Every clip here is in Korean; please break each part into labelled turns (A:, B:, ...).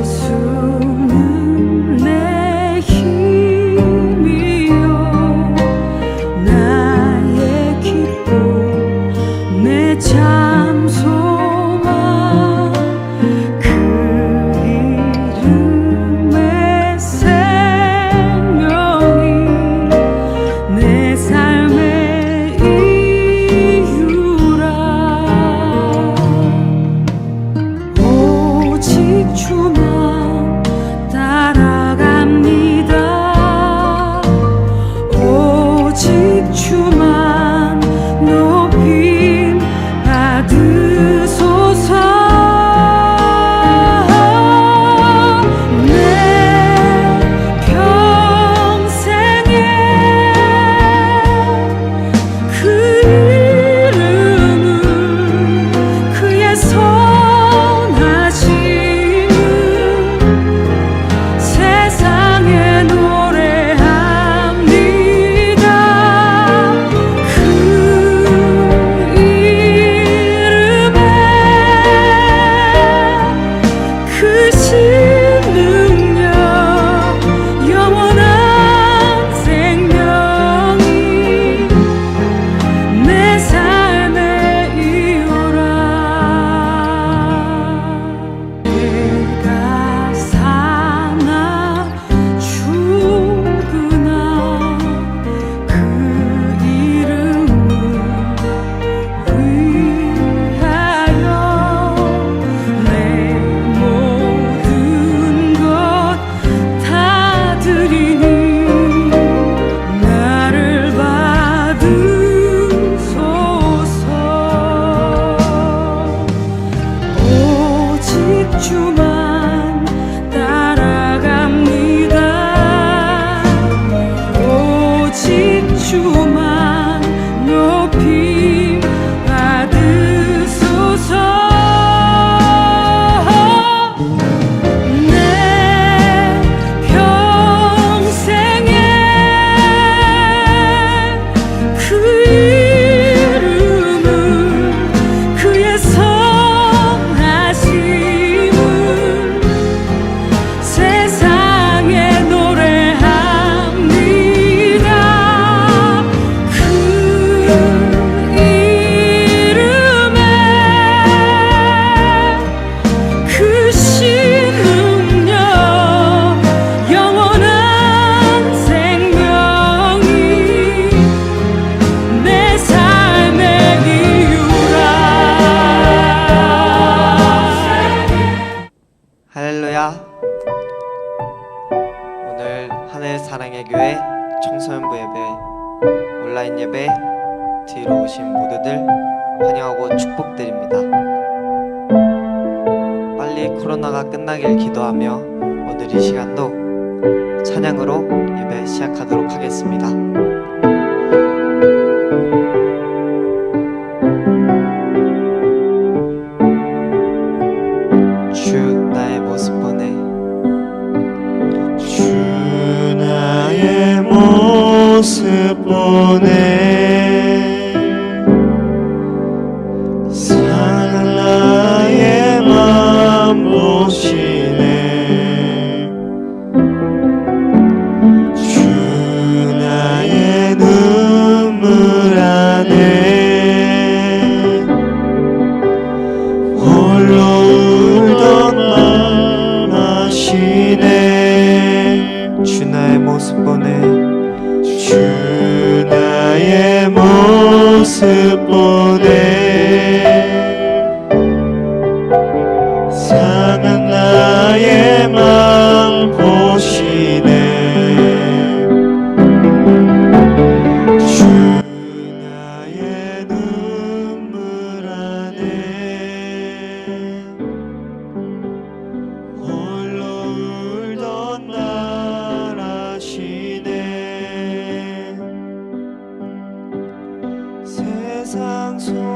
A: 예수는 내 힘이요 나의 기쁨 내 참 소망 그 이름의 생명이 내 삶의 이유라 오직 주만 따라갑니다 오직 주만 높임 받으소서 내 평생에 그 이름을 그의 선하심을 세상에 노래합니다 그 이름에 크신 능력 영원한 생명이 내 삶의 이유라 내가 사나 죽으나 그 이름을 위하여 내 모든 것 다 드리니 나를 받으소서 오직 주만 따라갑니다 오직 주만 높임 받으소서 내 평생에 그 이름을 그의 선하심을 세상에 노래합니다 그 이름에 크신 능력 영원한 생명이 내 삶의 이유라
B: 할렐루야. 오늘 하늘 사랑의 교회 청소년부 예배 온라인 예배 뒤로 오신 모두들 환영하고 축복드립니다. 빨리 코로나가 끝나길 기도하며 오늘 이 시간도 찬양으로 예배 시작하도록 하겠습니다. 주 나의 모습 보내
C: 주 나의 모습 보내 상한 나의 맘 보시네 주 나의 눈물 안에 홀로 울던 맘 아시네
B: 주 나의 모습 보내
C: 주 나의 모습 보내 상한 나의 맘 보시네 주 나의 눈물 안에 홀로 울던 날 아시네 세상 속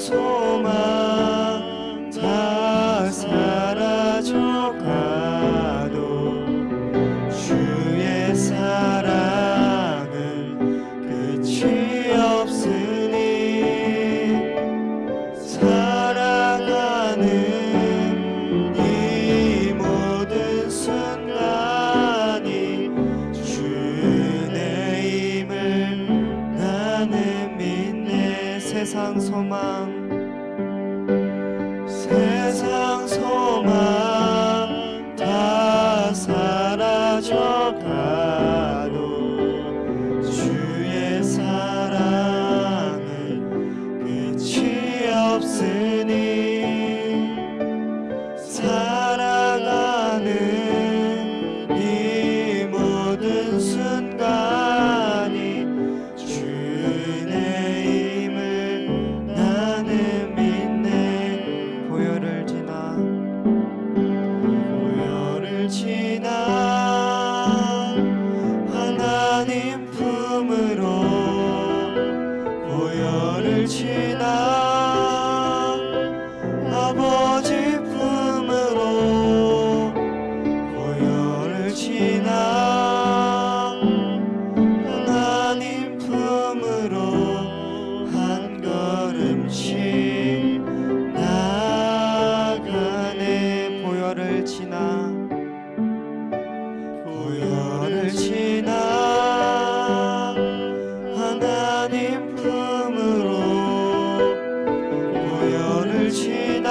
C: 소망 다 사라져가도 주의 사랑은 끝이 없으니 살아가는 이 모든 순간이 주의 힘을 나는 믿네. 세상 소망 다 사라져가도 주의 사랑은 끝이 없으니 살아가는 이 모든 순간이 주의 힘을 나는 믿네. 보혈을 지나 하나님 품으로 보혈을 지나 아버지 품으로 보혈을 지나 하나님 품으로 한 걸음씩 나가네. 보혈을 지나 하나님 품으로 보혈을 지나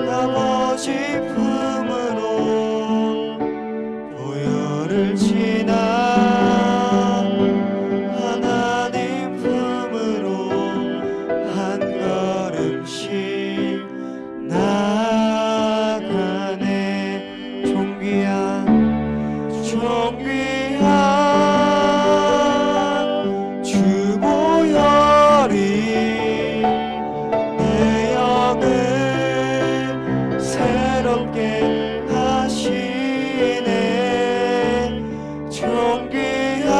C: 아버지 품으로 보혈을 지나 하나님 품으로 한 걸음씩 나가네. 존귀한 주 보혈이 내 영을 새롭게 하시네. 존귀한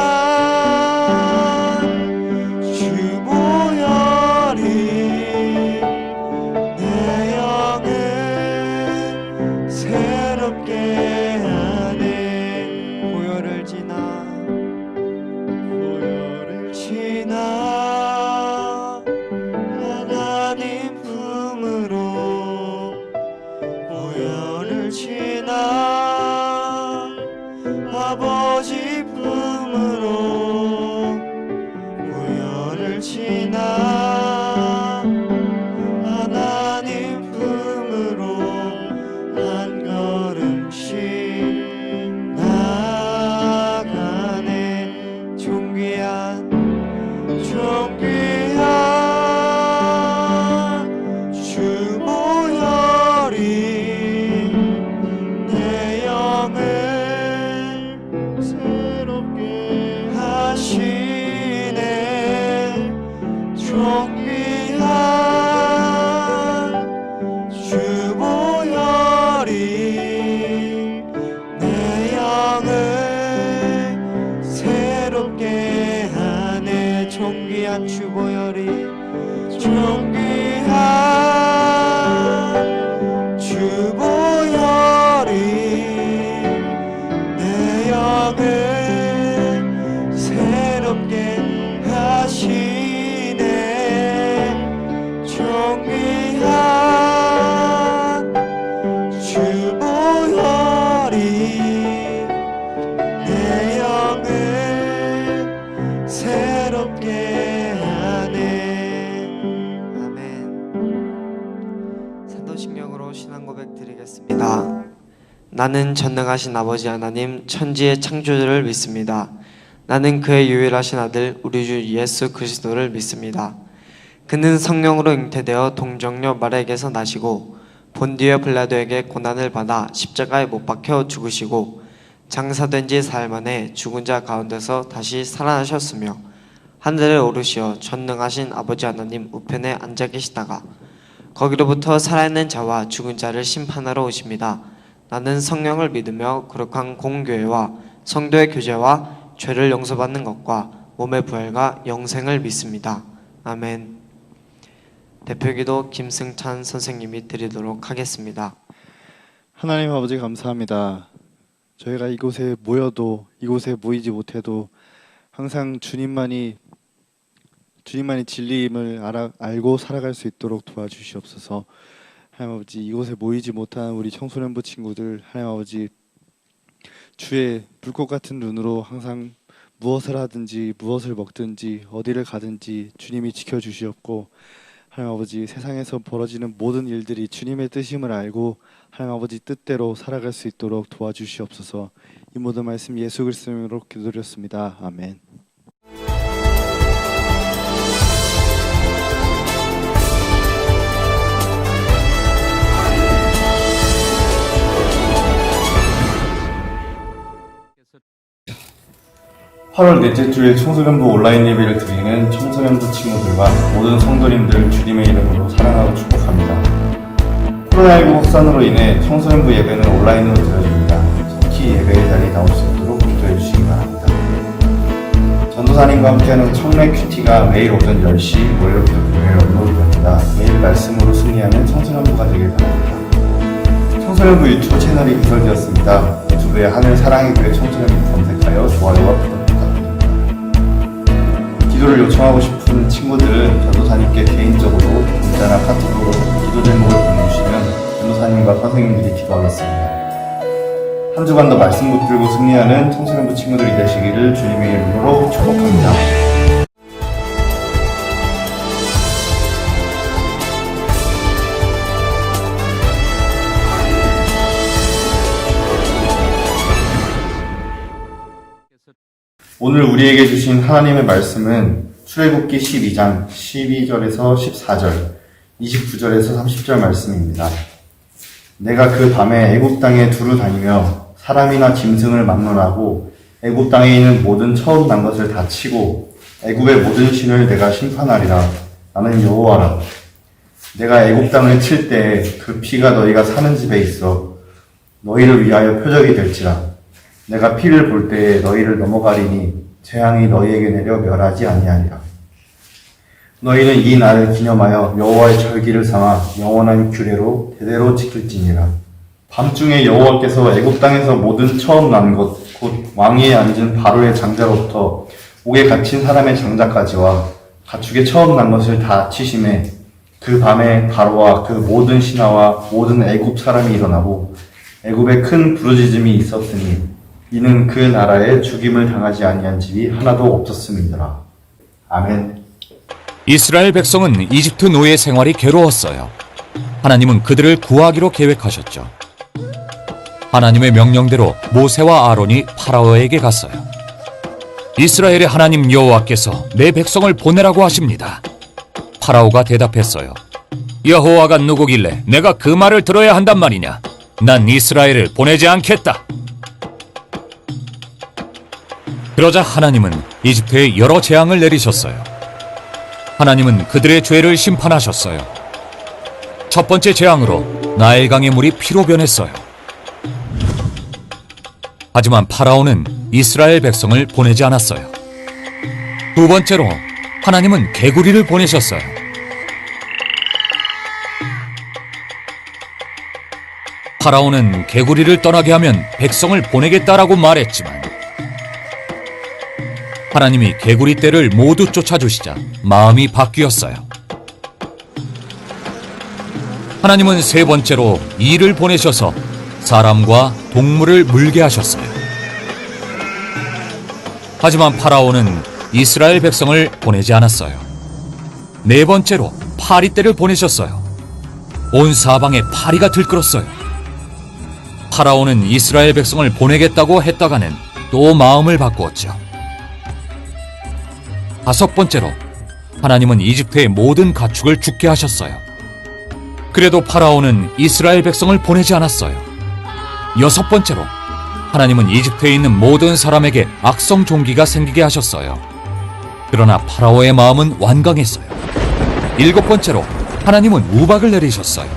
C: 주 보혈이 내 영을 새롭게 하네. 보혈을 지나 하나님 품으로 보혈을 지나 아버지 품으로 보혈을 지나 하나님 품으로 한 걸음씩 나가네. 존귀한 주 보혈이 내 영을 새롭게 하시네. 존귀한 주 보혈이 내 영을 새롭게 하네. 존귀한 주 보혈이 주 보혈이 내 영을 새롭게 하시네. 존귀한 주 보혈이 내 영을 새롭게 하네. 아멘. 산도신경으로 신앙 고백 드리겠습니다. 나는 전능하신 아버지 하나님 천지의 창조주를 믿습니다. 나는 그의 유일하신 아들 우리 주 예수 그리스도를 믿습니다. 그는 성령으로 잉태되어 동정녀 마리아에게서 나시고 본디오 빌라도에게 고난을 받아 십자가에 못 박혀 죽으시고 장사된 지 사흘 만에 죽은 자 가운데서 다시 살아나셨으며 하늘에 오르시어 전능하신 아버지 하나님 우편에 앉아 계시다가 거기로부터 살아있는 자와 죽은 자를 심판하러 오십니다. 나는 성령을 믿으며 거룩한 공교회와 성도의 교제와 죄를 용서받는 것과 몸의 부활과 영생을 믿습니다. 아멘. 대표기도 김승찬 선생님이 드리도록 하겠습니다.
D: 하나님 아버지 감사합니다. 저희가 이곳에 모여도 이곳에 모이지 못해도 항상 주님만이 진리임을 알고 살아갈 수 있도록 도와주시옵소서. 하나님 아버지, 이곳에 모이지 못한 우리 청소년부 친구들, 하나님 아버지, 주의 불꽃 같은 눈으로 항상 무엇을 하든지 무엇을 먹든지 어디를 가든지 주님이 지켜주시옵고, 하나님 아버지, 세상에서 벌어지는 모든 일들이 주님의 뜻임을 알고 하나님 아버지 뜻대로 살아갈 수 있도록 도와주시옵소서. 이 모든 말씀 예수 그리스도 이름으로 기도드렸습니다. 아멘.
E: (8월) 넷째 주일 청소년부 온라인 예배를 드리는 청소년부 친구들과 모든 성도님들 주님의 이름으로 사랑하고 축복합니다. 코로나19 확산으로 인해 청소년부 예배는 온라인으로 드려집니다. 속히 예배의 자리에 나올 수 있도록 기도해 주시기 바랍니다. 전도사님과 함께하는 청래 큐티가 매일 오전 10시 월요일부터 금요일 업로드됩니다. 매일 말씀으로 승리하는 청소년부가 되길 바랍니다. 청소년부 유튜브 채널이 개설되었습니다. 유튜브에 하늘 사랑의 교회 청소년부 검색하여 좋아요와 구독 기도를 요청하고 싶은 친구들은 전도사님께 개인적으로 문자나 카톡으로 기도 제목을 보내주시면 전도사님과 선생님들이 기도하겠습니다. 한 주간도 말씀 붙들고 승리하는 청소년부 친구들이 되시기를 주님의 이름으로 축복합니다. 오늘 우리에게 주신 하나님의 말씀은 출애굽기 12장 12절에서 14절, 29절에서 30절 말씀입니다. 내가 그 밤에 애굽 땅에 두루 다니며 사람이나 짐승을 막론하고 애굽 땅에 있는 모든 처음 난 것을 다 치고 애굽의 모든 신을 내가 심판하리라. 나는 여호와라. 내가 애굽 땅을 칠 때 그 피가 너희가 사는 집에 있어 너희를 위하여 표적이 될지라. 내가 피를 볼 때에 너희를 넘어가리니 재앙이 너희에게 내려 멸하지 아니하리라. 너희는 이 날을 기념하여 여호와의 절기를 삼아 영원한 규례로 대대로 지킬지니라. 밤중에 여호와께서 애굽 땅에서 모든 처음 난 것 곧 왕위에 앉은 바로의 장자로부터 옥에 갇힌 사람의 장자까지와 가축의 처음 난 것을 다 치심에 그 밤에 바로와 그 모든 신하와 모든 애굽 사람이 일어나고 애굽에 큰 부르짖음이 있었으니 이는 그 나라에 죽임을 당하지 아니한 집이 하나도 없었음이더라. 아멘.
F: 이스라엘 백성은 이집트 노예 생활이 괴로웠어요. 하나님은 그들을 구하기로 계획하셨죠. 하나님의 명령대로 모세와 아론이 파라오에게 갔어요. 이스라엘의 하나님 여호와께서 내 백성을 보내라고 하십니다. 파라오가 대답했어요. 여호와가 누구길래 내가 그 말을 들어야 한단 말이냐? 난 이스라엘을 보내지 않겠다. 그러자 하나님은 이집트에 여러 재앙을 내리셨어요. 하나님은 그들의 죄를 심판하셨어요. 첫 번째 재앙으로 나일강의 물이 피로 변했어요. 하지만 파라오는 이스라엘 백성을 보내지 않았어요. 두 번째로 하나님은 개구리를 보내셨어요. 파라오는 개구리를 떠나게 하면 백성을 보내겠다라고 말했지만 하나님이 개구리 떼를 모두 쫓아주시자 마음이 바뀌었어요. 하나님은 세 번째로 이를 보내셔서 사람과 동물을 물게 하셨어요. 하지만 파라오는 이스라엘 백성을 보내지 않았어요. 네 번째로 파리떼를 보내셨어요. 온 사방에 파리가 들끓었어요. 파라오는 이스라엘 백성을 보내겠다고 했다가는 또 마음을 바꾸었죠. 다섯 번째로 하나님은 이집트의 모든 가축을 죽게 하셨어요. 그래도 파라오는 이스라엘 백성을 보내지 않았어요. 여섯 번째로 하나님은 이집트에 있는 모든 사람에게 악성 종기가 생기게 하셨어요. 그러나 파라오의 마음은 완강했어요. 일곱 번째로 하나님은 우박을 내리셨어요.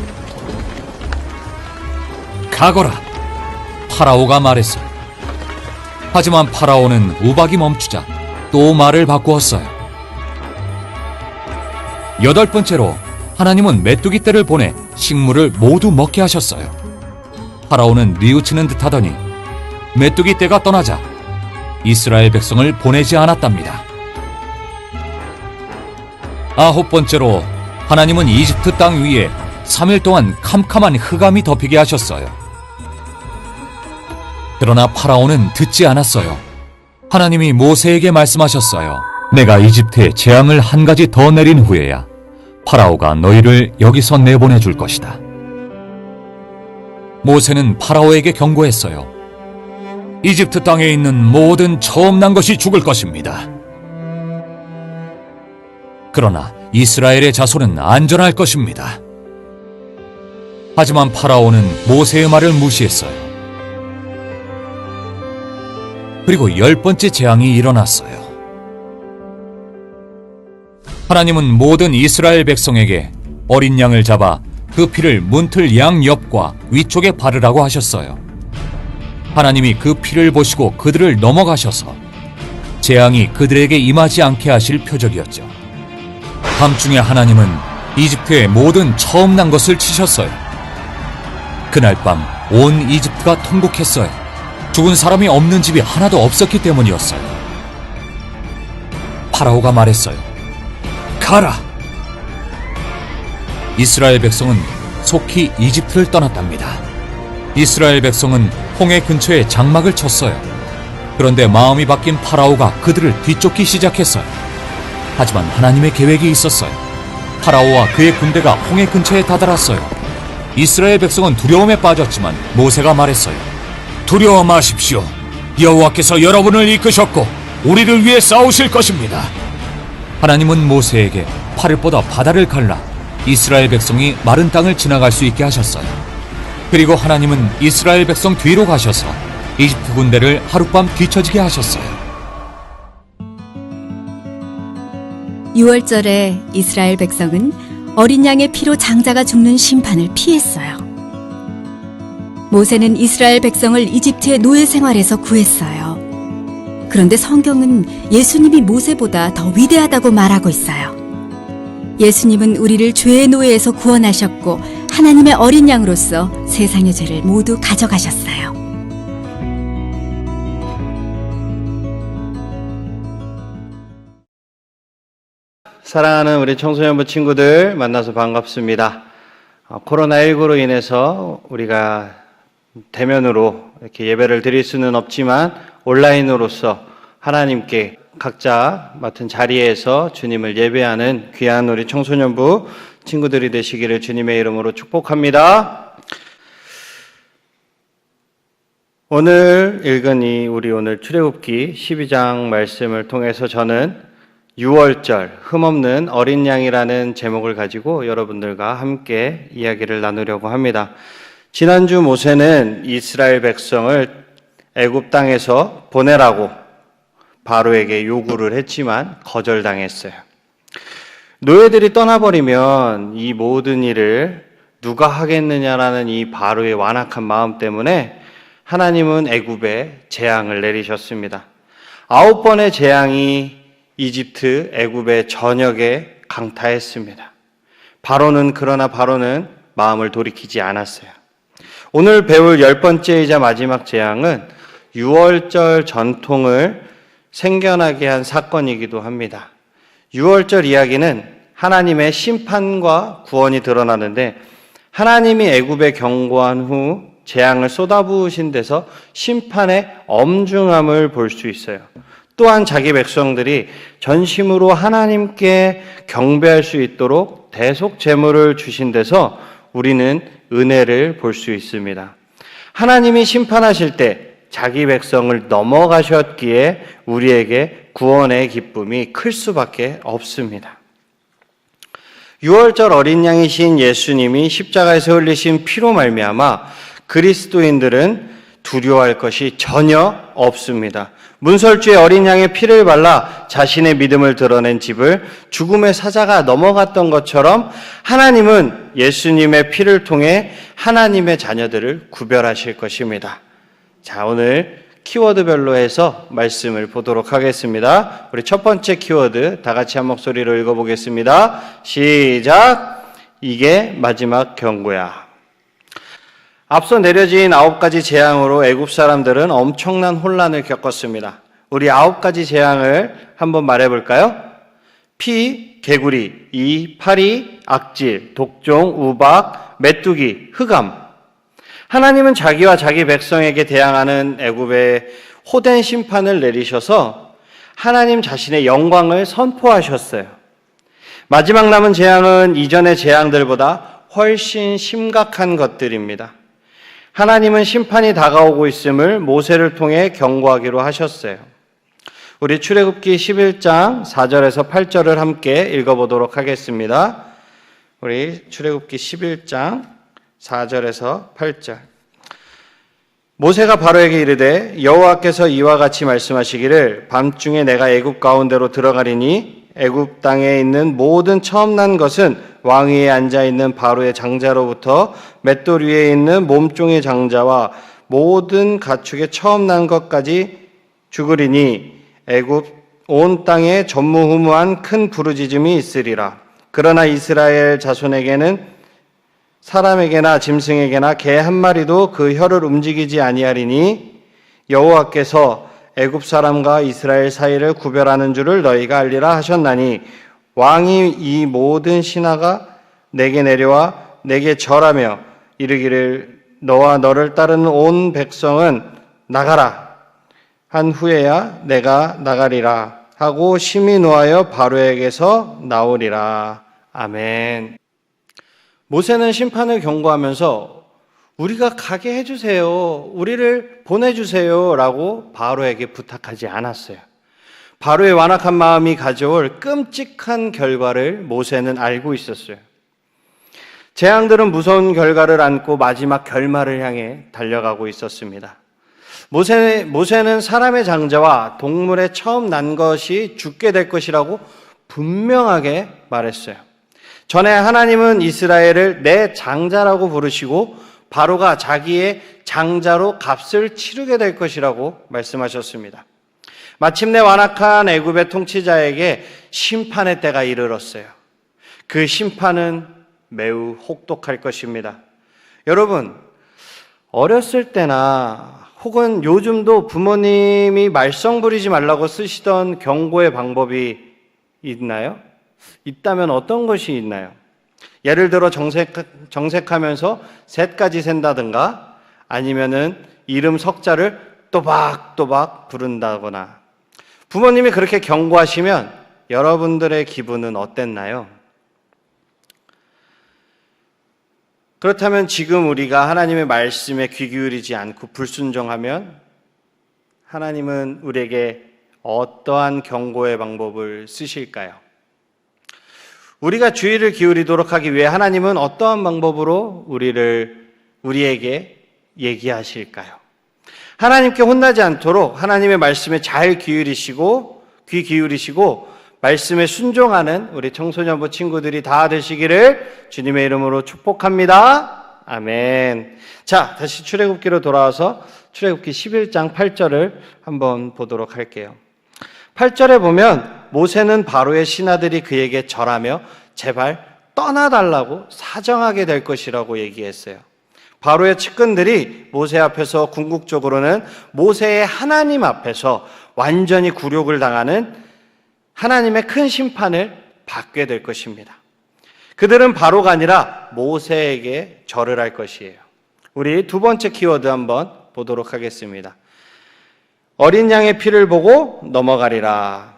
F: 가거라, 파라오가 말했어요. 하지만 파라오는 우박이 멈추자 또 말을 바꾸었어요. 여덟 번째로 하나님은 메뚜기 떼를 보내 식물을 모두 먹게 하셨어요. 파라오는 뉘우치는 듯하더니 메뚜기 떼가 떠나자 이스라엘 백성을 보내지 않았답니다. 아홉 번째로 하나님은 이집트 땅 위에 3일 동안 캄캄한 흑암이 덮이게 하셨어요. 그러나 파라오는 듣지 않았어요. 하나님이 모세에게 말씀하셨어요. 내가 이집트에 재앙을 한 가지 더 내린 후에야 파라오가 너희를 여기서 내보내줄 것이다. 모세는 파라오에게 경고했어요. 이집트 땅에 있는 모든 처음 난 것이 죽을 것입니다. 그러나 이스라엘의 자손은 안전할 것입니다. 하지만 파라오는 모세의 말을 무시했어요. 그리고 10번째 재앙이 일어났어요. 하나님은 모든 이스라엘 백성에게 어린 양을 잡아 그 피를 문틀 양 옆과 위쪽에 바르라고 하셨어요. 하나님이 그 피를 보시고 그들을 넘어가셔서 재앙이 그들에게 임하지 않게 하실 표적이었죠. 밤중에 하나님은 이집트의 모든 처음 난 것을 치셨어요. 그날 밤 온 이집트가 통곡했어요. 죽은 사람이 없는 집이 하나도 없었기 때문이었어요. 파라오가 말했어요. 가라! 이스라엘 백성은 속히 이집트를 떠났답니다. 이스라엘 백성은 홍해 근처에 장막을 쳤어요. 그런데 마음이 바뀐 파라오가 그들을 뒤쫓기 시작했어요. 하지만 하나님의 계획이 있었어요. 파라오와 그의 군대가 홍해 근처에 다다랐어요. 이스라엘 백성은 두려움에 빠졌지만 모세가 말했어요. 두려워 마십시오. 여호와께서 여러분을 이끄셨고 우리를 위해 싸우실 것입니다. 하나님은 모세에게 팔을 뻗어 바다를 갈라 이스라엘 백성이 마른 땅을 지나갈 수 있게 하셨어요. 그리고 하나님은 이스라엘 백성 뒤로 가셔서 이집트 군대를 하룻밤 뒤처지게 하셨어요.
G: 6월절에 이스라엘 백성은 어린 양의 피로 장자가 죽는 심판을 피했어요. 모세는 이스라엘 백성을 이집트의 노예 생활에서 구했어요. 그런데 성경은 예수님이 모세보다 더 위대하다고 말하고 있어요. 예수님은 우리를 죄의 노예에서 구원하셨고 하나님의 어린 양으로서 세상의 죄를 모두 가져가셨어요.
H: 사랑하는 우리 청소년부 친구들 만나서 반갑습니다. 코로나19로 인해서 우리가 대면으로 이렇게 예배를 드릴 수는 없지만 온라인으로서 하나님께 각자 맡은 자리에서 주님을 예배하는 귀한 우리 청소년부 친구들이 되시기를 주님의 이름으로 축복합니다. 오늘 읽은 우리 오늘 출애굽기 12장 말씀을 통해서 저는 6월절 흠없는 어린 양이라는 제목을 가지고 여러분들과 함께 이야기를 나누려고 합니다. 지난주 모세는 이스라엘 백성을 애굽 땅에서 보내라고 바로에게 요구를 했지만 거절당했어요. 노예들이 떠나버리면 이 모든 일을 누가 하겠느냐라는 이 바로의 완악한 마음 때문에 하나님은 애굽에 재앙을 내리셨습니다. 9번의 재앙이 이집트, 애굽의 전역에 강타했습니다. 그러나 바로는 마음을 돌이키지 않았어요. 오늘 배울 10번째이자 마지막 재앙은 6월절 전통을 생겨나게 한 사건이기도 합니다. 6월절 이야기는 하나님의 심판과 구원이 드러나는데 하나님이 애굽에 경고한 후 재앙을 쏟아부으신 데서 심판의 엄중함을 볼 수 있어요. 또한 자기 백성들이 전심으로 하나님께 경배할 수 있도록 대속 제물을 주신 데서 우리는 은혜를 볼 수 있습니다. 하나님이 심판하실 때 자기 백성을 넘어가셨기에 우리에게 구원의 기쁨이 클 수밖에 없습니다. 6월절 어린 양이신 예수님이 십자가에서 흘리신 피로 말미암아 그리스도인들은 두려워할 것이 전혀 없습니다. 문설주에 어린 양의 피를 발라 자신의 믿음을 드러낸 집을 죽음의 사자가 넘어갔던 것처럼 하나님은 예수님의 피를 통해 하나님의 자녀들을 구별하실 것입니다. 자, 오늘 키워드별로 해서 말씀을 보도록 하겠습니다. 우리 첫 번째 키워드 다 같이 한 목소리로 읽어보겠습니다. 시작! 이게 마지막 경고야. 앞서 내려진 9가지 재앙으로 애굽 사람들은 엄청난 혼란을 겪었습니다. 우리 9가지 재앙을 한번 말해볼까요? 피, 개구리, 이, 파리, 악질, 독종, 우박, 메뚜기, 흑암. 하나님은 자기와 자기 백성에게 대항하는 애굽에 호된 심판을 내리셔서 하나님 자신의 영광을 선포하셨어요. 마지막 남은 재앙은 이전의 재앙들보다 훨씬 심각한 것들입니다. 하나님은 심판이 다가오고 있음을 모세를 통해 경고하기로 하셨어요. 우리 출애굽기 11장 4절에서 8절을 함께 읽어보도록 하겠습니다. 우리 출애굽기 11장 4절에서 8절. 모세가 바로에게 이르되 여호와께서 이와 같이 말씀하시기를 밤중에 내가 애굽 가운데로 들어가리니 애굽 땅에 있는 모든 처음 난 것은 왕 위에 앉아 있는 바로의 장자로부터 맷돌 위에 있는 몸종의 장자와 모든 가축의 처음 난 것까지 죽으리니 애굽 온 땅에 전무후무한 큰 부르짖음이 있으리라. 그러나 이스라엘 자손에게는 사람에게나 짐승에게나 개 한 마리도 그 혀를 움직이지 아니하리니 여호와께서 애굽 사람과 이스라엘 사이를 구별하는 줄을 너희가 알리라 하셨나니 왕이 이 모든 신하가 내게 내려와 내게 절하며 이르기를 너와 너를 따르는 온 백성은 나가라 한 후에야 내가 나가리라 하고 심히 노하여 바로에게서 나오리라. 아멘. 모세는 심판을 경고하면서 우리가 가게 해주세요, 우리를 보내주세요 라고 바로에게 부탁하지 않았어요. 바로의 완악한 마음이 가져올 끔찍한 결과를 모세는 알고 있었어요. 재앙들은 무서운 결과를 안고 마지막 결말을 향해 달려가고 있었습니다. 모세는 사람의 장자와 동물의 처음 난 것이 죽게 될 것이라고 분명하게 말했어요. 전에 하나님은 이스라엘을 내 장자라고 부르시고 바로가 자기의 장자로 값을 치르게 될 것이라고 말씀하셨습니다. 마침내 완악한 애굽의 통치자에게 심판의 때가 이르렀어요. 그 심판은 매우 혹독할 것입니다. 여러분, 어렸을 때나 혹은 요즘도 부모님이 말썽 부리지 말라고 쓰시던 경고의 방법이 있나요? 있다면 어떤 것이 있나요? 예를 들어 정색하면서 셋까지 센다든가 아니면은 이름 석자를 또박또박 부른다거나. 부모님이 그렇게 경고하시면 여러분들의 기분은 어땠나요? 그렇다면 지금 우리가 하나님의 말씀에 귀 기울이지 않고 불순종하면 하나님은 우리에게 어떠한 경고의 방법을 쓰실까요? 우리가 주의를 기울이도록 하기 위해 하나님은 어떠한 방법으로 우리에게 얘기하실까요? 하나님께 혼나지 않도록 하나님의 말씀에 잘 귀 기울이시고 말씀에 순종하는 우리 청소년부 친구들이 다 되시기를 주님의 이름으로 축복합니다. 아멘. 자, 다시 출애굽기로 돌아와서 출애굽기 11장 8절을 한번 보도록 할게요. 8절에 보면 모세는 바로의 신하들이 그에게 절하며 제발 떠나달라고 사정하게 될 것이라고 얘기했어요. 바로의 측근들이 모세 앞에서 궁극적으로는 모세의 하나님 앞에서 완전히 굴욕을 당하는 하나님의 큰 심판을 받게 될 것입니다. 그들은 바로가 아니라 모세에게 절을 할 것이에요. 우리 두 번째 키워드 한번 보도록 하겠습니다. 어린 양의 피를 보고 넘어가리라.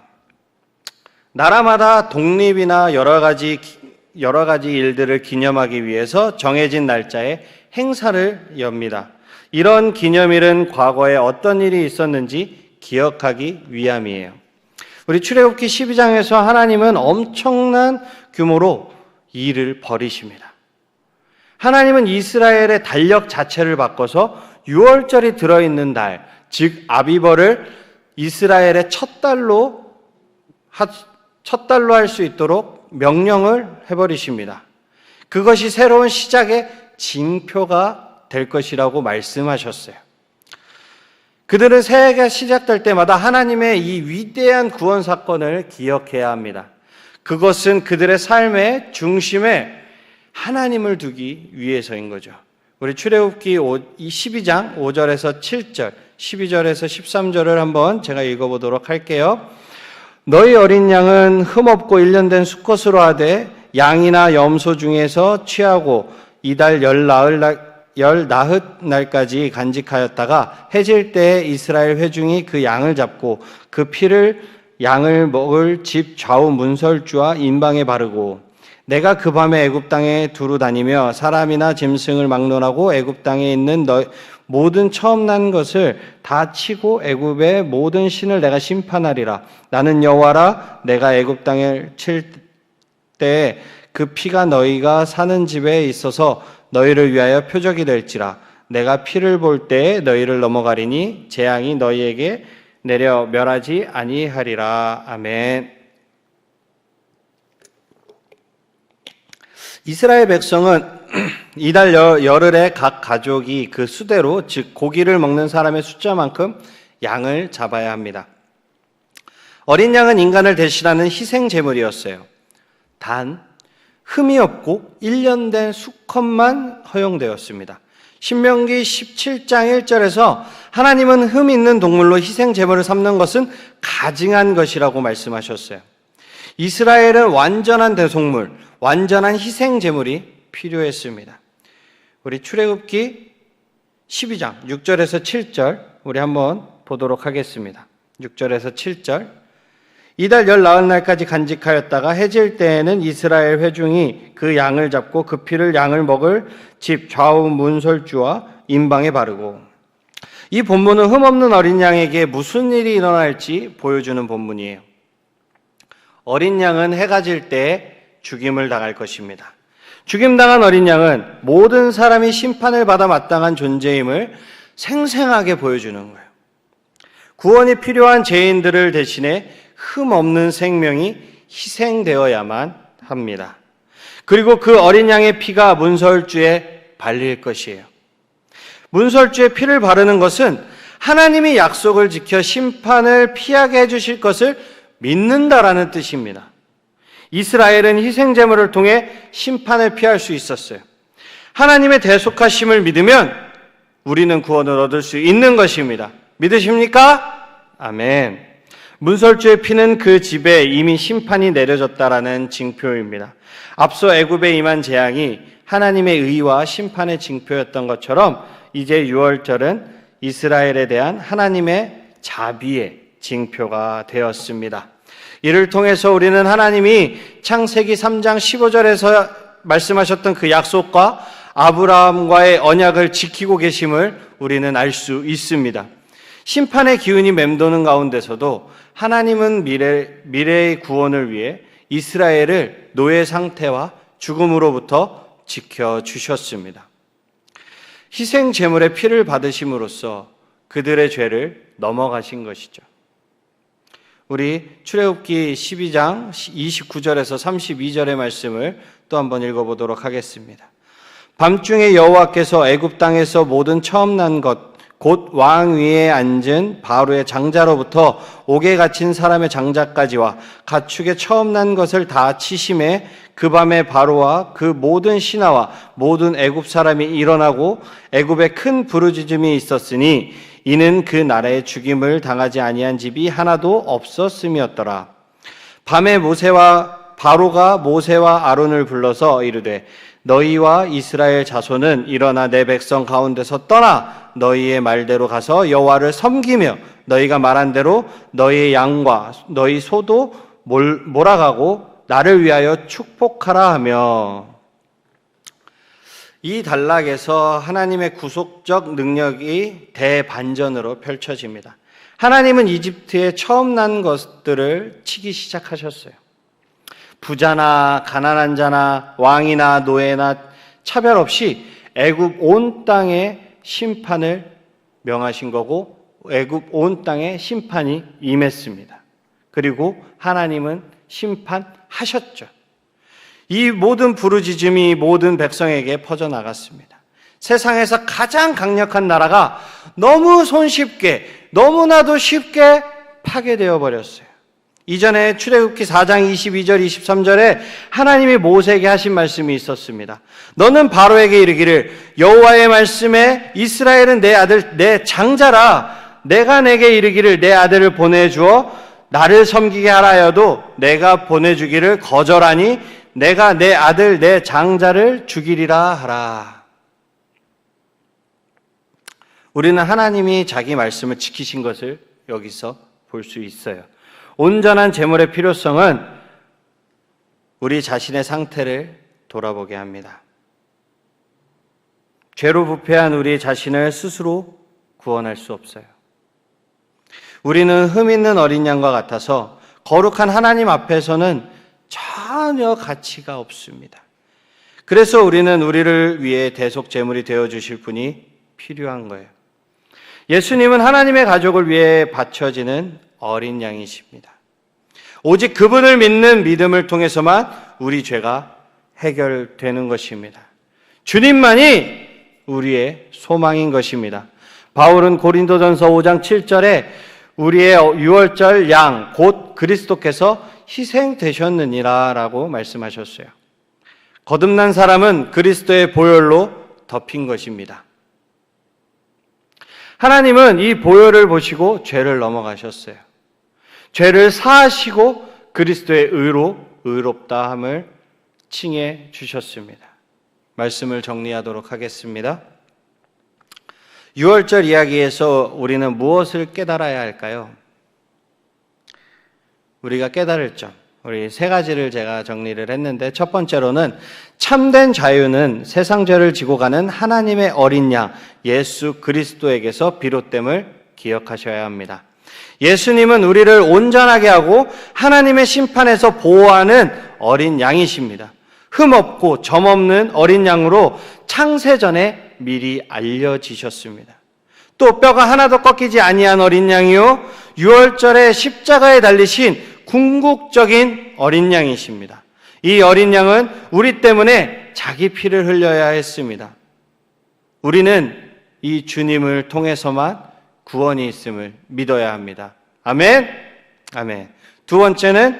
H: 나라마다 독립이나 여러 가지 일들을 기념하기 위해서 정해진 날짜에 행사를 엽니다. 이런 기념일은 과거에 어떤 일이 있었는지 기억하기 위함이에요. 우리 출애굽기 12장에서 하나님은 엄청난 규모로 일을 벌이십니다. 하나님은 이스라엘의 달력 자체를 바꿔서 6월절이 들어있는 달, 즉 아비벌을 이스라엘의 첫 달로 할 수 있도록 명령을 해버리십니다. 그것이 새로운 시작의 징표가 될 것이라고 말씀하셨어요. 그들은 새해가 시작될 때마다 하나님의 이 위대한 구원 사건을 기억해야 합니다. 그것은 그들의 삶의 중심에 하나님을 두기 위해서인 거죠. 우리 출애굽기 12장 5절에서 7절, 12절에서 13절을 한번 제가 읽어보도록 할게요. 너희 어린 양은 흠없고 1년 된 수컷으로 하되 양이나 염소 중에서 취하고 이달 열나흘 날까지 간직하였다가 해질 때에 이스라엘 회중이 그 양을 잡고 그 피를 양을 먹을 집 좌우 문설주와 인방에 바르고 내가 그 밤에 애굽 땅에 두루 다니며 사람이나 짐승을 막론하고 애굽 땅에 있는 모든 처음 난 것을 다 치고 애굽의 모든 신을 내가 심판하리라. 나는 여호와라. 내가 애굽 땅을 칠 때에 그 피가 너희가 사는 집에 있어서 너희를 위하여 표적이 될지라. 내가 피를 볼 때에 너희를 넘어가리니 재앙이 너희에게 내려 멸하지 아니하리라. 아멘. 이스라엘 백성은 이달 열흘에 각 가족이 그 수대로, 즉 고기를 먹는 사람의 숫자만큼 양을 잡아야 합니다. 어린 양은 인간을 대신하는 희생 제물이었어요. 단 흠이 없고 1년 된 수컷만 허용되었습니다. 신명기 17장 1절에서 하나님은 흠 있는 동물로 희생 제물을 삼는 것은 가증한 것이라고 말씀하셨어요. 이스라엘은 완전한 대속물, 완전한 희생 제물이 필요했습니다. 우리 출애굽기 12장 6절에서 7절 우리 한번 보도록 하겠습니다. 6절에서 7절. 이달 열나흘날까지 간직하였다가 해질 때에는 이스라엘 회중이 그 양을 잡고 그 피를 양을 먹을 집 좌우 문설주와 인방에 바르고. 이 본문은 흠없는 어린 양에게 무슨 일이 일어날지 보여주는 본문이에요. 어린 양은 해가 질 때에 죽임을 당할 것입니다. 죽임당한 어린 양은 모든 사람이 심판을 받아 마땅한 존재임을 생생하게 보여주는 거예요. 구원이 필요한 죄인들을 대신해 흠 없는 생명이 희생되어야만 합니다. 그리고 그 어린 양의 피가 문설주에 발릴 것이에요. 문설주에 피를 바르는 것은 하나님이 약속을 지켜 심판을 피하게 해주실 것을 믿는다라는 뜻입니다. 이스라엘은 희생제물을 통해 심판을 피할 수 있었어요. 하나님의 대속하심을 믿으면 우리는 구원을 얻을 수 있는 것입니다. 믿으십니까? 아멘. 문설주의 피는 그 집에 이미 심판이 내려졌다라는 징표입니다. 앞서 애굽에 임한 재앙이 하나님의 의와 심판의 징표였던 것처럼 이제 유월절은 이스라엘에 대한 하나님의 자비의 징표가 되었습니다. 이를 통해서 우리는 하나님이 창세기 3장 15절에서 말씀하셨던 그 약속과 아브라함과의 언약을 지키고 계심을 우리는 알 수 있습니다. 심판의 기운이 맴도는 가운데서도 하나님은 미래의 구원을 위해 이스라엘을 노예 상태와 죽음으로부터 지켜주셨습니다. 희생 제물의 피를 받으심으로써 그들의 죄를 넘어가신 것이죠. 우리 출애굽기 12장 29절에서 32절의 말씀을 또 한번 읽어보도록 하겠습니다. 밤중에 여호와께서 애굽 땅에서 모든 처음 난 것 곧 왕 위에 앉은 바로의 장자로부터 옥에 갇힌 사람의 장자까지와 가축의 처음 난 것을 다 치심에 그 밤에 바로와 그 모든 신하와 모든 애굽 사람이 일어나고 애굽에 큰 부르짖음이 있었으니 이는 그 나라에 죽임을 당하지 아니한 집이 하나도 없었음이었더라. 밤에 바로가 모세와 아론을 불러서 이르되 너희와 이스라엘 자손은 일어나 내 백성 가운데서 떠나 너희의 말대로 가서 여호와를 섬기며 너희가 말한 대로 너희의 양과 너희 소도 몰아가고 나를 위하여 축복하라 하며. 이 단락에서 하나님의 구속적 능력이 대반전으로 펼쳐집니다. 하나님은 이집트에 처음 난 것들을 치기 시작하셨어요. 부자나 가난한 자나 왕이나 노예나 차별 없이 애굽 온 땅에 심판을 명하신 거고 애굽 온 땅에 심판이 임했습니다. 그리고 하나님은 심판하셨죠. 이 모든 부르짖음이 모든 백성에게 퍼져나갔습니다. 세상에서 가장 강력한 나라가 너무 손쉽게, 너무나도 쉽게 파괴되어 버렸어요. 이전에 출애굽기 4장 22절 23절에 하나님이 모세에게 하신 말씀이 있었습니다. 너는 바로에게 이르기를 여호와의 말씀에 이스라엘은 내 아들 내 장자라 내가 내게 이르기를 내 아들을 보내주어 나를 섬기게 하라 하여도 내가 보내주기를 거절하니 내가 내 아들 내 장자를 죽이리라 하라. 우리는 하나님이 자기 말씀을 지키신 것을 여기서 볼 수 있어요. 온전한 제물의 필요성은 우리 자신의 상태를 돌아보게 합니다. 죄로 부패한 우리 자신을 스스로 구원할 수 없어요. 우리는 흠 있는 어린 양과 같아서 거룩한 하나님 앞에서는 전혀 가치가 없습니다. 그래서 우리는 우리를 위해 대속 제물이 되어 주실 분이 필요한 거예요. 예수님은 하나님의 가족을 위해 바쳐지는 어린 양이십니다. 오직 그분을 믿는 믿음을 통해서만 우리 죄가 해결되는 것입니다. 주님만이 우리의 소망인 것입니다. 바울은 고린도전서 5장 7절에 우리의 유월절 양 곧 그리스도께서 희생되셨느니라 라고 말씀하셨어요. 거듭난 사람은 그리스도의 보혈로 덮인 것입니다. 하나님은 이 보혈을 보시고 죄를 넘어가셨어요. 죄를 사하시고 그리스도의 의로 의롭다함을 칭해 주셨습니다. 말씀을 정리하도록 하겠습니다. 유월절 이야기에서 우리는 무엇을 깨달아야 할까요? 우리가 깨달을 점, 우리 세 가지를 제가 정리를 했는데 첫 번째로는 참된 자유는 세상 죄를 지고 가는 하나님의 어린 양 예수 그리스도에게서 비롯됨을 기억하셔야 합니다. 예수님은 우리를 온전하게 하고 하나님의 심판에서 보호하는 어린 양이십니다. 흠 없고 점 없는 어린 양으로 창세전에 미리 알려지셨습니다. 또 뼈가 하나도 꺾이지 아니한 어린 양이요 유월절에 십자가에 달리신 궁극적인 어린 양이십니다. 이 어린 양은 우리 때문에 자기 피를 흘려야 했습니다. 우리는 이 주님을 통해서만 구원이 있음을 믿어야 합니다. 아멘. 아멘. 두 번째는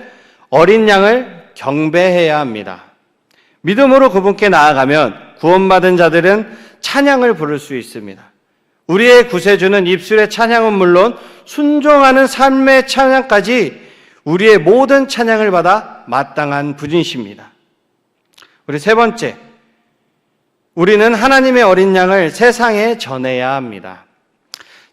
H: 어린 양을 경배해야 합니다. 믿음으로 그분께 나아가면 구원받은 자들은 찬양을 부를 수 있습니다. 우리의 구세주는 입술의 찬양은 물론 순종하는 삶의 찬양까지 우리의 모든 찬양을 받아 마땅한 분이십니다. 우리 세 번째, 우리는 하나님의 어린 양을 세상에 전해야 합니다.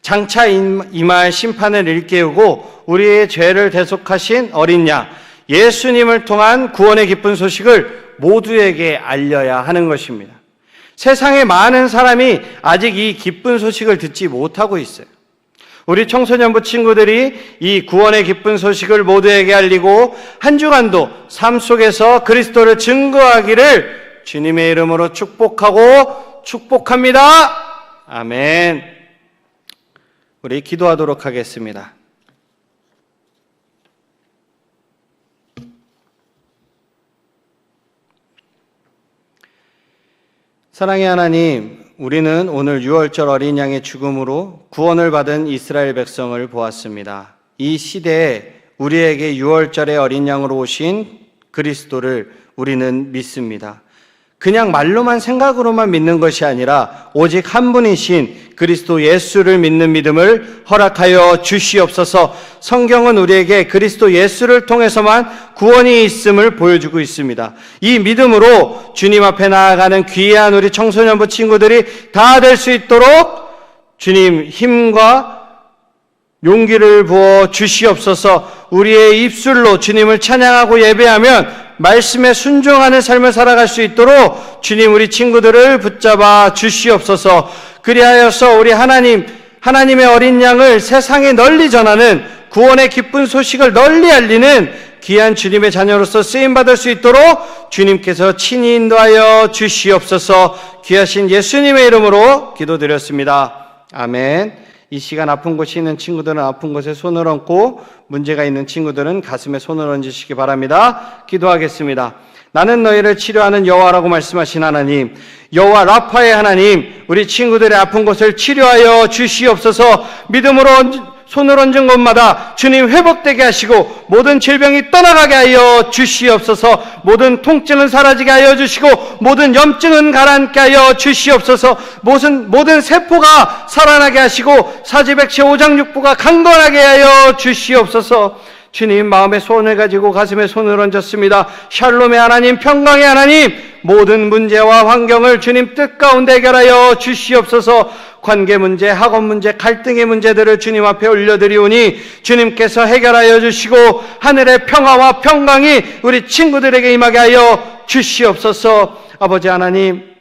H: 장차 임할 심판을 일깨우고 우리의 죄를 대속하신 어린 양 예수님을 통한 구원의 기쁜 소식을 모두에게 알려야 하는 것입니다. 세상에 많은 사람이 아직 이 기쁜 소식을 듣지 못하고 있어요. 우리 청소년부 친구들이 이 구원의 기쁜 소식을 모두에게 알리고 한 주간도 삶 속에서 그리스도를 증거하기를 주님의 이름으로 축복하고 축복합니다. 아멘. 우리 기도하도록 하겠습니다. 사랑의 하나님, 우리는 오늘 유월절 어린 양의 죽음으로 구원을 받은 이스라엘 백성을 보았습니다. 이 시대에 우리에게 유월절의 어린 양으로 오신 그리스도를 우리는 믿습니다. 그냥 말로만 생각으로만 믿는 것이 아니라 오직 한 분이신 그리스도 예수를 믿는 믿음을 허락하여 주시옵소서. 성경은 우리에게 그리스도 예수를 통해서만 구원이 있음을 보여주고 있습니다. 이 믿음으로 주님 앞에 나아가는 귀한 우리 청소년부 친구들이 다 될 수 있도록 주님 힘과 용기를 부어 주시옵소서. 우리의 입술로 주님을 찬양하고 예배하면 말씀에 순종하는 삶을 살아갈 수 있도록 주님 우리 친구들을 붙잡아 주시옵소서. 그리하여서 우리 하나님의 어린 양을 세상에 널리 전하는 구원의 기쁜 소식을 널리 알리는 귀한 주님의 자녀로서 쓰임받을 수 있도록 주님께서 친히 인도하여 주시옵소서. 귀하신 예수님의 이름으로 기도드렸습니다. 아멘. 이 시간 아픈 곳이 있는 친구들은 아픈 곳에 손을 얹고 문제가 있는 친구들은 가슴에 손을 얹으시기 바랍니다. 기도하겠습니다. 나는 너희를 치료하는 여호와라고 말씀하신 하나님, 여호와 라파의 하나님, 우리 친구들의 아픈 곳을 치료하여 주시옵소서. 믿음으로 손을 얹은 곳마다 주님 회복되게 하시고 모든 질병이 떠나가게 하여 주시옵소서. 모든 통증은 사라지게 하여 주시고 모든 염증은 가라앉게 하여 주시옵소서. 모든 세포가 살아나게 하시고 사지백체 오장육부가 강건하게 하여 주시옵소서. 주님, 마음에 소원을 가지고 가슴에 손을 얹었습니다. 샬롬의 하나님, 평강의 하나님, 모든 문제와 환경을 주님 뜻 가운데 해결하여 주시옵소서. 관계 문제, 학업 문제, 갈등의 문제들을 주님 앞에 올려드리오니 주님께서 해결하여 주시고 하늘의 평화와 평강이 우리 친구들에게 임하게 하여 주시옵소서. 아버지 하나님,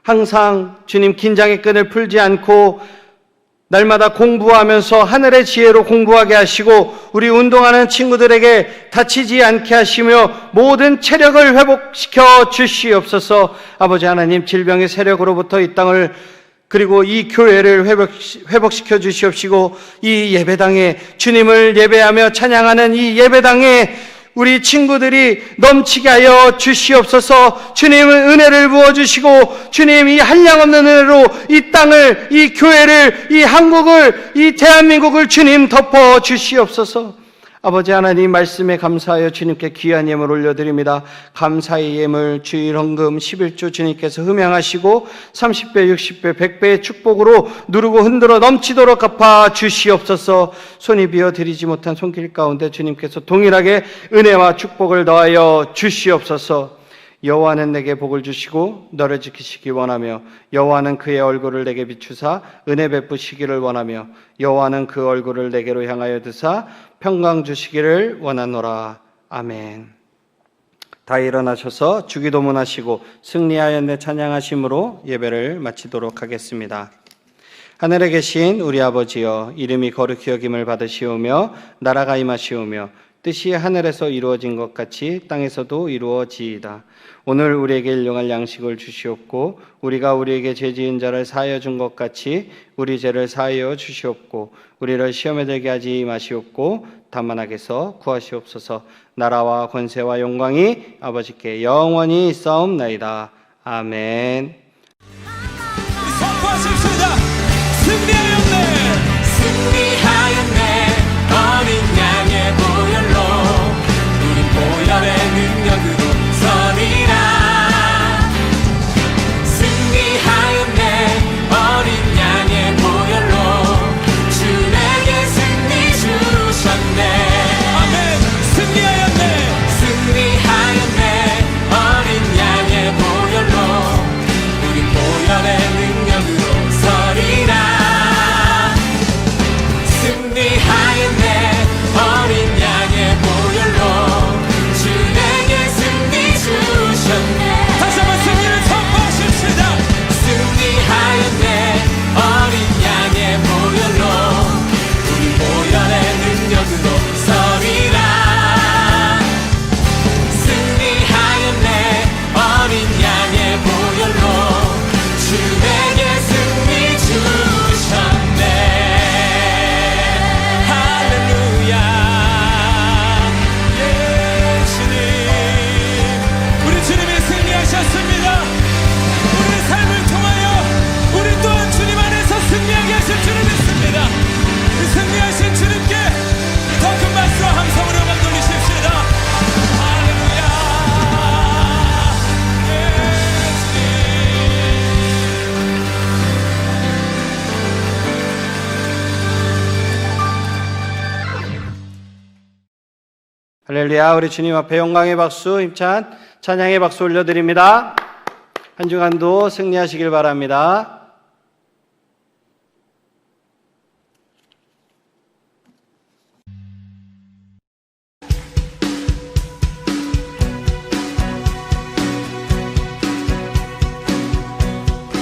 H: 항상 주님 긴장의 끈을 풀지 않고 날마다 공부하면서 하늘의 지혜로 공부하게 하시고 우리 운동하는 친구들에게 다치지 않게 하시며 모든 체력을 회복시켜 주시옵소서. 아버지 하나님, 질병의 세력으로부터 이 땅을 그리고 이 교회를 회복시켜 주시옵시고 이 예배당에 주님을 예배하며 찬양하는 이 예배당에 우리 친구들이 넘치게 하여 주시옵소서. 주님은 은혜를 부어주시고 주님 이 한량없는 은혜로 이 땅을, 이 교회를, 이 한국을, 이 대한민국을 주님 덮어 주시옵소서. 아버지 하나님, 말씀에 감사하여 주님께 귀한 예물 올려드립니다. 감사의 예물 주일 헌금 11조 주님께서 흠양하시고 30배, 60배, 100배의 축복으로 누르고 흔들어 넘치도록 갚아 주시옵소서. 손이 비어 드리지 못한 손길 가운데 주님께서 동일하게 은혜와 축복을 더하여 주시옵소서. 여호와는 내게 복을 주시고 너를 지키시기 원하며 여호와는 그의 얼굴을 내게 비추사 은혜 베푸시기를 원하며 여호와는 그 얼굴을 내게로 향하여 드사 평강 주시기를 원하노라. 아멘. 다 일어나셔서 주기도문 하시고 승리하였네 찬양하심으로 예배를 마치도록 하겠습니다. 하늘에 계신 우리 아버지여, 이름이 거룩히 여김을 받으시오며 나라가 임하시오며 뜻이 하늘에서 이루어진 것 같이 땅에서도 이루어지이다. 오늘 우리에게 일용할 양식을 주시옵고 우리가 우리에게 죄 지은 자를 사하여 준 것 같이 우리 죄를 사하여 주시옵고 우리를 시험에 들게 하지 마시옵고 다만 악에서 구하시옵소서. 나라와 권세와 영광이 아버지께 영원히 있사옵나이다. 아멘.
A: 선포하십시다. 승리하였네. 승리하였네. 어린 양의 보혈로 우린 보혈의 능력으로 서리라. 승리하였네. 어린 양의 보혈로 주 내게 승리 주셨네. 아멘. 승리하였네. 승리하였네. 어린 양의 보혈로 우린 보혈의 능력으로 서리라. 승리하였네. 어린 양의 보혈로 주 내게 승리 주셨네. 다시 한번 승리를 선포하십시다. 승리하였네. 어린 양의 보혈로 우리 보혈의 능력으로 서리라. 승리하였네. 어린 양의 보혈로 주 내게 승리 주셨네. 할렐루야. 예수님, 우리 주님이 승리하셨습니다. 우리의 삶을 통하여 우리 또한 주님 안에서 승리하게 하실 줄을 믿습니다. 그 승리하신 주님께 더 큰 박수와 함성으로 음악 돌리십시다. 할렐루야.
H: 할렐루야. 우리 주님 앞에 영광의 박수, 힘찬 찬양의 박수 올려드립니다. 한 주간도 승리하시길 바랍니다.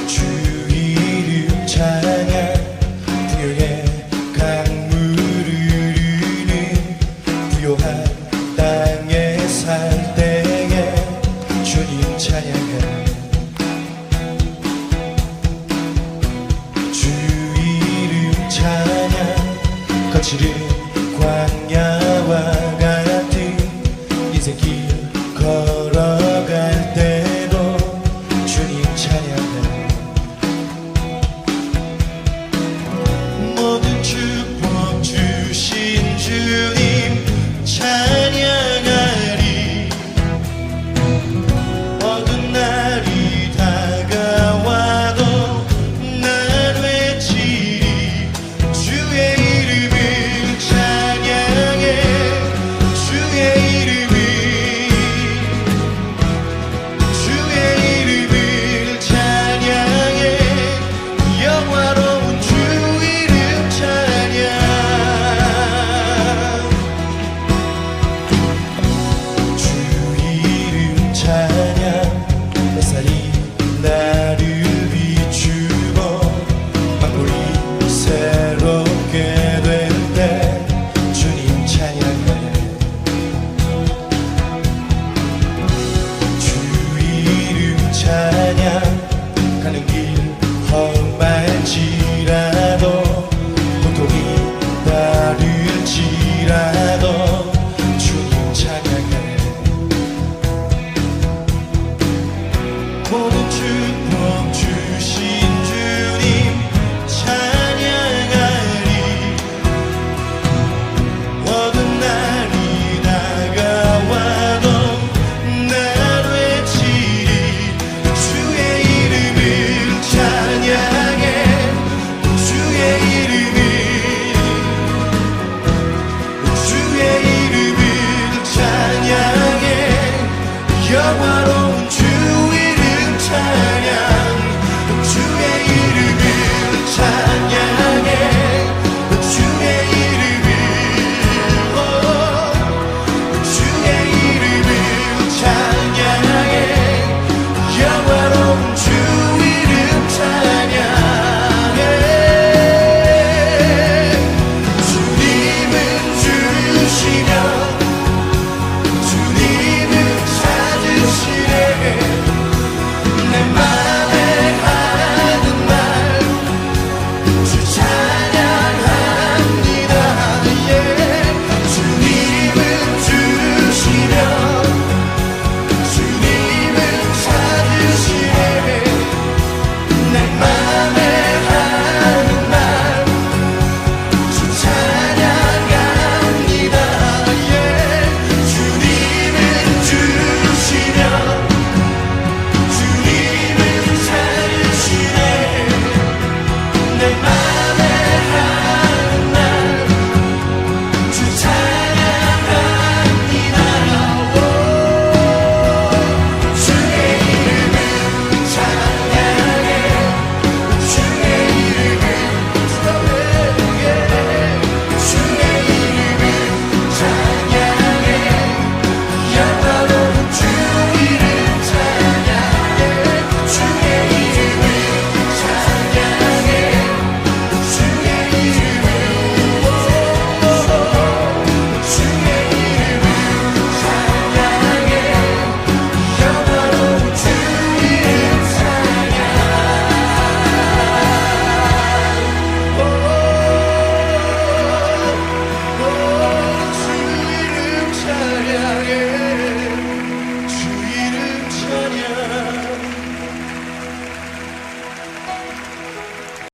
I: 주 이름 찬양 부요의 강물을 흐르는 부요한 땅에 살 때에 주님 찬양해. 주 이름 찬양 거칠은 광야와 같은 인생길 걸